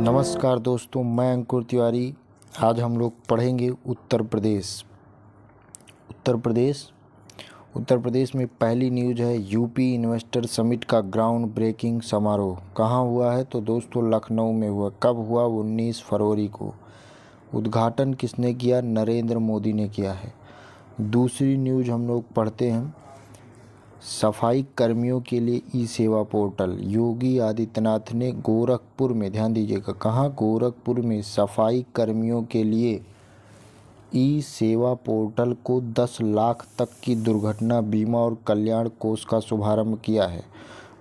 नमस्कार दोस्तों, मैं अंकुर तिवारी। आज हम लोग पढ़ेंगे उत्तर प्रदेश। उत्तर प्रदेश में पहली न्यूज़ है यूपी इन्वेस्टर समिट का ग्राउंड ब्रेकिंग समारोह कहाँ हुआ है? तो दोस्तों लखनऊ में हुआ। कब हुआ? 19 फरवरी को। उद्घाटन किसने किया? नरेंद्र मोदी ने किया है। दूसरी न्यूज़ हम लोग पढ़ते हैं, सफाई कर्मियों के लिए ई सेवा पोर्टल। योगी आदित्यनाथ ने गोरखपुर में, ध्यान दीजिएगा, कहाँ? गोरखपुर में सफाई कर्मियों के लिए ई सेवा पोर्टल को 10 लाख तक की दुर्घटना बीमा और कल्याण कोष का शुभारंभ किया है।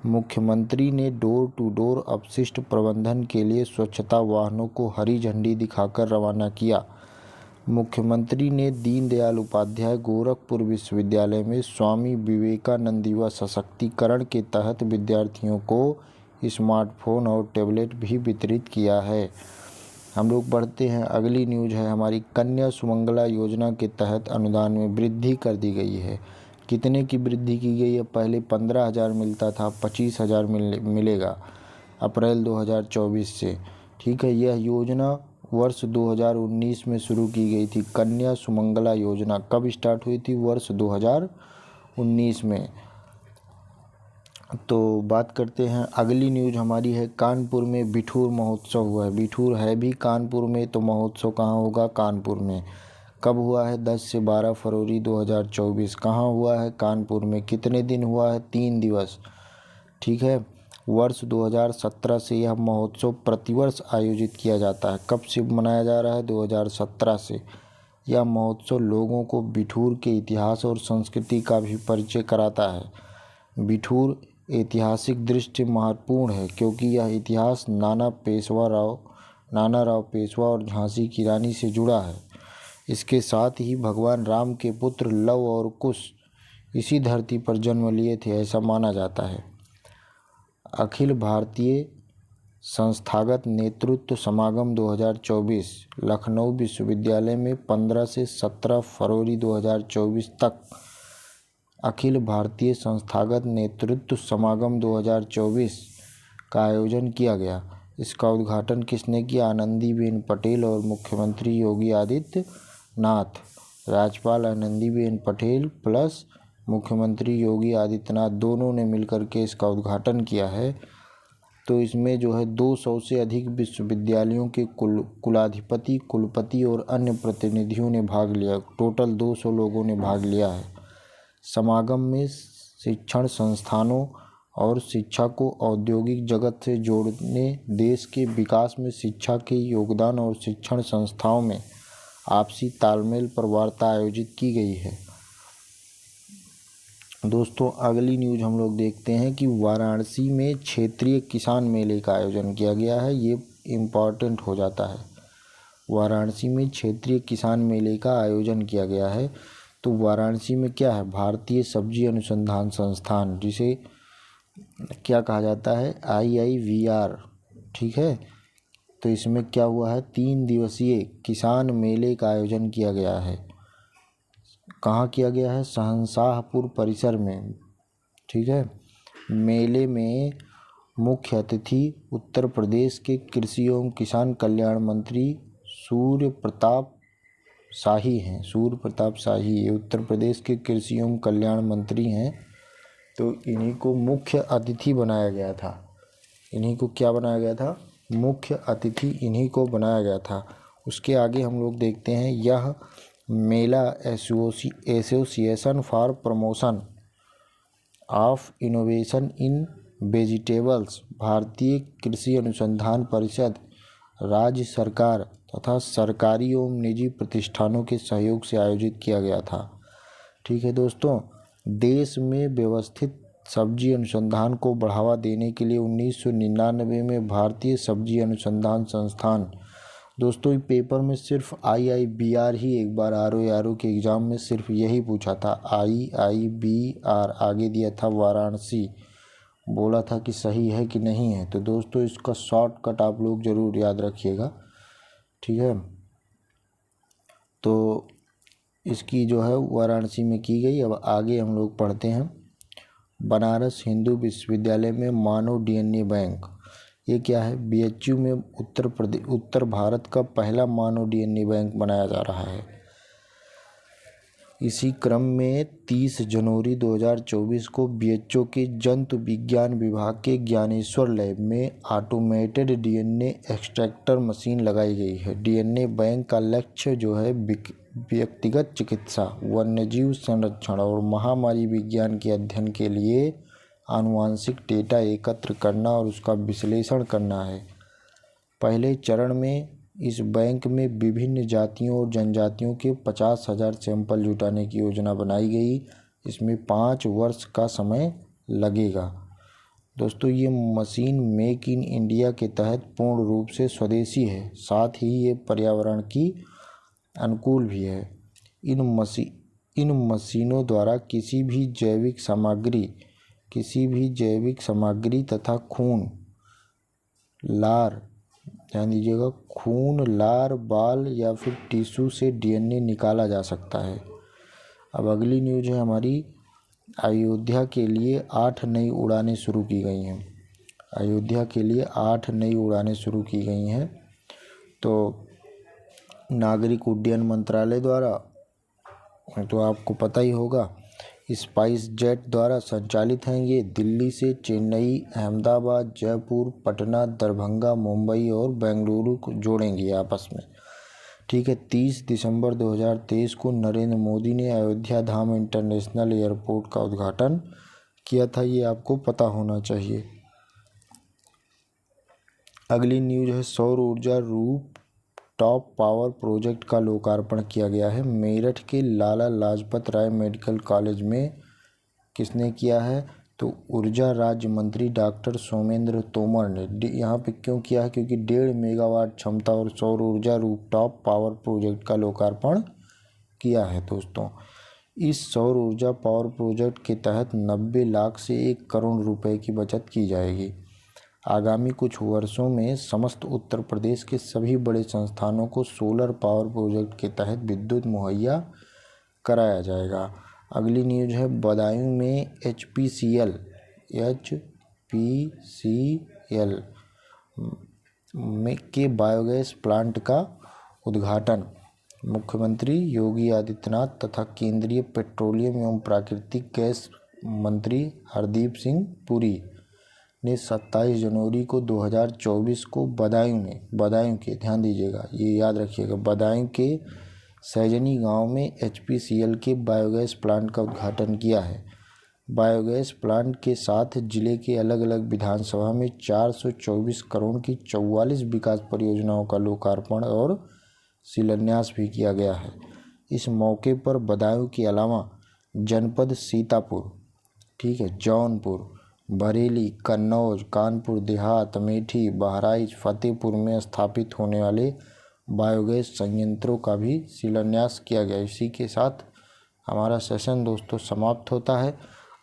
मुख्यमंत्री ने डोर टू डोर अपशिष्ट प्रबंधन के लिए स्वच्छता वाहनों को हरी झंडी दिखाकर रवाना किया। मुख्यमंत्री ने दीनदयाल उपाध्याय गोरखपुर विश्वविद्यालय में स्वामी विवेकानंद युवा सशक्तिकरण के तहत विद्यार्थियों को स्मार्टफोन और टैबलेट भी वितरित किया है। हम लोग बढ़ते हैं, अगली न्यूज़ है हमारी, कन्या सुमंगला योजना के तहत अनुदान में वृद्धि कर दी गई है। कितने की वृद्धि की गई है? पहले 15,000 मिलता था, 25,000 मिलेगा अप्रैल 2024 से। ठीक है, यह योजना वर्ष 2019 में शुरू की गई थी। कन्या सुमंगला योजना कब स्टार्ट हुई थी? वर्ष 2019 में। तो बात करते हैं, अगली न्यूज़ हमारी है, कानपुर में बिठूर महोत्सव हुआ है। बिठूर है भी कानपुर में, तो महोत्सव कहाँ होगा? कानपुर में। कब हुआ है? 10 से 12 फरवरी 2024। कहाँ हुआ है? कानपुर में। कितने दिन हुआ है? 3 दिवस। ठीक है, वर्ष 2017 से यह महोत्सव प्रतिवर्ष आयोजित किया जाता है। कब से मनाया जा रहा है? 2017 से। यह महोत्सव लोगों को बिठूर के इतिहास और संस्कृति का भी परिचय कराता है। बिठूर ऐतिहासिक दृष्टि महत्वपूर्ण है क्योंकि यह इतिहास नाना राव पेशवा और झांसी की रानी से जुड़ा है। इसके साथ ही भगवान राम के पुत्र लव और कुश इसी धरती पर जन्म लिए थे, ऐसा माना जाता है। अखिल भारतीय संस्थागत नेतृत्व समागम 2024 लखनऊ विश्वविद्यालय में 15 से 17 फरवरी 2024 तक अखिल भारतीय संस्थागत नेतृत्व समागम 2024 का आयोजन किया गया। इसका उद्घाटन किसने किया? आनंदीबेन पटेल और मुख्यमंत्री योगी आदित्यनाथ। राज्यपाल आनंदीबेन पटेल प्लस मुख्यमंत्री योगी आदित्यनाथ दोनों ने मिलकर के इसका उद्घाटन किया है। तो इसमें जो है 200 से अधिक विश्वविद्यालयों के कुलाधिपति, कुलपति और अन्य प्रतिनिधियों ने भाग लिया। टोटल 200 लोगों ने भाग लिया है। समागम में शिक्षण संस्थानों और शिक्षा को औद्योगिक जगत से जोड़ने, देश के विकास में शिक्षा के योगदान और शिक्षण संस्थाओं में आपसी तालमेल पर वार्ता आयोजित की गई है। दोस्तों अगली न्यूज़ हम लोग देखते हैं कि वाराणसी में क्षेत्रीय किसान मेले का आयोजन किया गया है। ये इम्पॉर्टेंट हो जाता है। वाराणसी में क्षेत्रीय किसान मेले का आयोजन किया गया है। तो वाराणसी में क्या है? भारतीय सब्जी अनुसंधान संस्थान, जिसे क्या कहा जाता है? IIVR। ठीक है, तो इसमें क्या हुआ है? 3 दिवसीय किसान मेले का आयोजन किया गया है। कहाँ किया गया है? शहंशाहपुर परिसर में। ठीक है, मेले में मुख्य अतिथि उत्तर प्रदेश के कृषि एवं किसान कल्याण मंत्री सूर्य प्रताप शाही हैं। सूर्य प्रताप शाही ये उत्तर प्रदेश के कृषि एवं कल्याण मंत्री हैं। तो इन्हीं को मुख्य अतिथि बनाया गया था। इन्हीं को क्या बनाया गया था? मुख्य अतिथि इन्हीं को बनाया गया था। उसके आगे हम लोग देखते हैं, यह मेला association for promotion of innovation in vegetables, भारतीय कृषि अनुसंधान परिषद, राज्य सरकार तथा सरकारी एवं निजी प्रतिष्ठानों के सहयोग से आयोजित किया गया था। ठीक है दोस्तों, देश में व्यवस्थित सब्जी अनुसंधान को बढ़ावा देने के लिए 1999 में भारतीय सब्जी अनुसंधान संस्थान, दोस्तों पेपर में सिर्फ IIBR ही एक बार RO के एग्ज़ाम में सिर्फ यही पूछा था, IIBR, आगे दिया था वाराणसी। बोला था कि सही है कि नहीं है। तो दोस्तों इसका शॉर्टकट आप लोग ज़रूर याद रखिएगा। ठीक है, तो इसकी जो है वाराणसी में की गई। अब आगे हम लोग पढ़ते हैं, बनारस हिंदू विश्वविद्यालय में मानव DNA बैंक, ये क्या है, BHU में उत्तर भारत का पहला मानव DNA बैंक बनाया जा रहा है। इसी क्रम में 30 जनवरी 2024 को BHU के जंतु विज्ञान विभाग के ज्ञानेश्वर लैब में ऑटोमेटेड DNA एक्सट्रैक्टर मशीन लगाई गई है। DNA बैंक का लक्ष्य जो है व्यक्तिगत चिकित्सा, वन्यजीव संरक्षण और महामारी विज्ञान के अध्ययन के लिए आनुवांशिक डेटा एकत्र करना और उसका विश्लेषण करना है। पहले चरण में इस बैंक में विभिन्न जातियों और जनजातियों के 50,000 सैंपल जुटाने की योजना बनाई गई। इसमें 5 वर्ष का समय लगेगा। दोस्तों, ये मशीन मेक इन इंडिया के तहत पूर्ण रूप से स्वदेशी है, साथ ही ये पर्यावरण की अनुकूल भी है। इन मशीनों द्वारा किसी भी जैविक सामग्री तथा खून, लार, ध्यान दीजिएगा, खून, लार, बाल या फिर टिश्यू से DNA निकाला जा सकता है। अब अगली न्यूज़ है हमारी, अयोध्या के लिए 8 नई उड़ानें शुरू की गई हैं। अयोध्या के लिए 8 नई उड़ानें शुरू की गई हैं। तो नागरिक उड्डयन मंत्रालय द्वारा, तो आपको पता ही होगा, स्पाइस जेट द्वारा संचालित हैं। ये दिल्ली से चेन्नई, अहमदाबाद, जयपुर, पटना, दरभंगा, मुंबई और बेंगलुरु को जोड़ेंगी आपस में। ठीक है। 30 दिसंबर 2023 को नरेंद्र मोदी ने अयोध्या धाम इंटरनेशनल एयरपोर्ट का उद्घाटन किया था। ये आपको पता होना चाहिए। अगली न्यूज़ है, सौर ऊर्जा रूफ टॉप पावर प्रोजेक्ट का लोकार्पण किया गया है। मेरठ के लाला लाजपत राय मेडिकल कॉलेज में किसने किया है, तो ऊर्जा राज्य मंत्री डॉक्टर सोमेंद्र तोमर ने। यहाँ पे क्यों किया है, क्योंकि 1.5 मेगावाट क्षमता और सौर ऊर्जा रूफटॉप पावर प्रोजेक्ट का लोकार्पण किया है। दोस्तों, इस सौर ऊर्जा पावर प्रोजेक्ट के तहत 90 लाख से 1 करोड़ रुपए की बचत की जाएगी। आगामी कुछ वर्षों में समस्त उत्तर प्रदेश के सभी बड़े संस्थानों को सोलर पावर प्रोजेक्ट के तहत विद्युत मुहैया कराया जाएगा। अगली न्यूज़ है, बदायूं में HPCL के बायोगैस प्लांट का उद्घाटन मुख्यमंत्री योगी आदित्यनाथ तथा केंद्रीय पेट्रोलियम एवं प्राकृतिक गैस मंत्री हरदीप सिंह पुरी ने 27 जनवरी को 2024 को बदायूं के, ध्यान दीजिएगा, ये याद रखिएगा, बदायूं के सैजनी गांव में HPCL के बायोगैस प्लांट का उद्घाटन किया है। बायोगैस प्लांट के साथ जिले के अलग अलग विधानसभा में 424 करोड़ की 44 विकास परियोजनाओं का लोकार्पण और शिलान्यास भी किया गया है। इस मौके पर बदायूं के अलावा जनपद सीतापुर, ठीक है, जौनपुर, बरेली, कन्नौज, कानपुर देहात, अमेठी, बहराइच, फतेहपुर में स्थापित होने वाले बायोगैस संयंत्रों का भी शिलान्यास किया गया। इसी के साथ हमारा सेशन दोस्तों समाप्त होता है।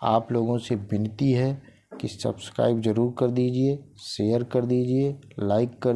आप लोगों से विनती है कि सब्सक्राइब ज़रूर कर दीजिए, शेयर कर दीजिए, लाइक कर